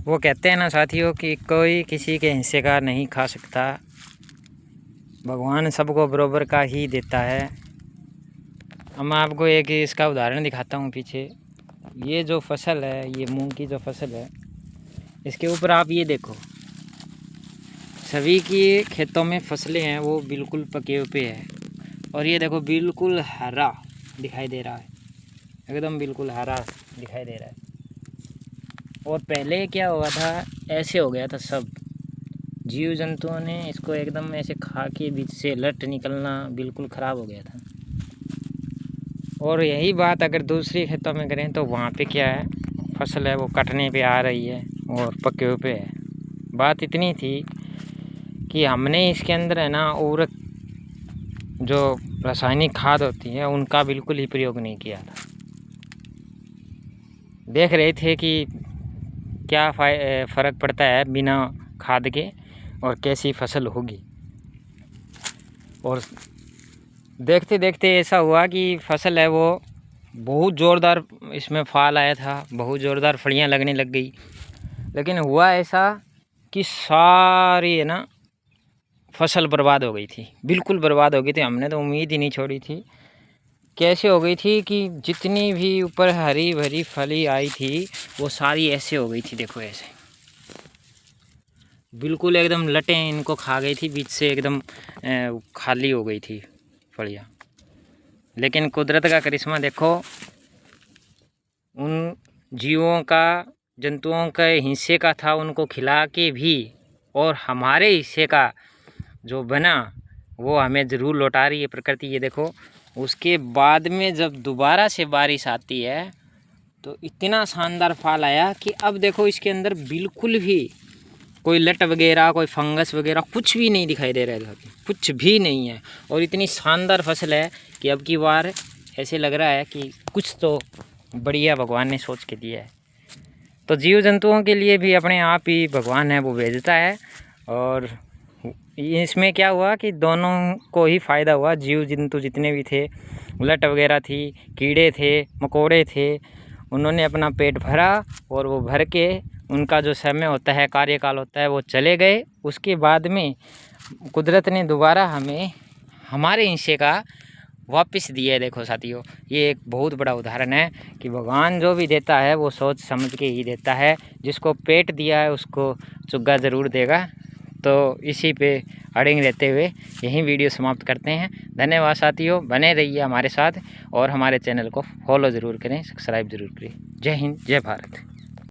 वो कहते हैं ना साथियों कि कोई किसी के हिस्से का नहीं खा सकता, भगवान सबको बराबर का ही देता है। अब मैं आपको एक इसका उदाहरण दिखाता हूँ। पीछे ये जो फसल है, ये मूंग की जो फसल है, इसके ऊपर आप ये देखो, सभी की खेतों में फसलें हैं वो बिल्कुल पके हुए है, और ये देखो बिल्कुल हरा दिखाई दे रहा है, एकदम बिल्कुल हरा दिखाई दे रहा है। और पहले क्या हुआ था, ऐसे हो गया था, सब जीव जंतुओं ने इसको एकदम ऐसे खा के बीच से लट निकलना बिल्कुल ख़राब हो गया था। और यही बात अगर दूसरी खेतों में करें तो वहाँ पे क्या है, फसल है वो कटने पे आ रही है और पके हुए पे है। बात इतनी थी कि हमने इसके अंदर है ना उर्वरक जो रासायनिक खाद होती है उनका बिल्कुल ही प्रयोग नहीं किया था। देख रहे थे कि क्या फ़र्क पड़ता है बिना खाद के और कैसी फसल होगी। और देखते देखते ऐसा हुआ कि फसल है वो बहुत ज़ोरदार इसमें फाल आया था, बहुत ज़ोरदार फलियां लगने लग गई। लेकिन हुआ ऐसा कि सारी है ना फसल बर्बाद हो गई थी, बिल्कुल बर्बाद हो गई थी। हमने तो उम्मीद ही नहीं छोड़ी थी। कैसे हो गई थी कि जितनी भी ऊपर हरी भरी फली आई थी वो सारी ऐसे हो गई थी, देखो ऐसे बिल्कुल एकदम लटें इनको खा गई थी, बीच से एकदम खाली हो गई थी फलियाँ। लेकिन कुदरत का करिश्मा देखो, उन जीवों का, जंतुओं के हिस्से का था, उनको खिला के भी और हमारे हिस्से का जो बना वो हमें ज़रूर लौटा रही है प्रकृति। ये देखो, उसके बाद में जब दोबारा से बारिश आती है तो इतना शानदार फल आया कि अब देखो इसके अंदर बिल्कुल भी कोई लट वगैरह, कोई फंगस वगैरह कुछ भी नहीं दिखाई दे रहा है, कुछ भी नहीं है। और इतनी शानदार फसल है कि अब की बार ऐसे लग रहा है कि कुछ तो बढ़िया भगवान ने सोच के दिया है। तो जीव जंतुओं के लिए भी अपने आप ही भगवान है वो भेजता है। और इसमें क्या हुआ कि दोनों को ही फ़ायदा हुआ। जीव जंतु जितने भी थे, लट वगैरह थी, कीड़े थे, मकोड़े थे, उन्होंने अपना पेट भरा और वो भर के उनका जो समय होता है, कार्यकाल होता है, वो चले गए। उसके बाद में कुदरत ने दोबारा हमें हमारे हिस्से का वापस दिया है। देखो साथियों, ये एक बहुत बड़ा उदाहरण है कि भगवान जो भी देता है वो सोच समझ के ही देता है। जिसको पेट दिया है उसको चुग्गा ज़रूर देगा। तो इसी पे अड़िंग रहते हुए यही वीडियो समाप्त करते हैं। धन्यवाद साथियों, बने रहिए हमारे साथ और हमारे चैनल को फॉलो ज़रूर करें, सब्सक्राइब ज़रूर करें। जय हिंद, जय भारत।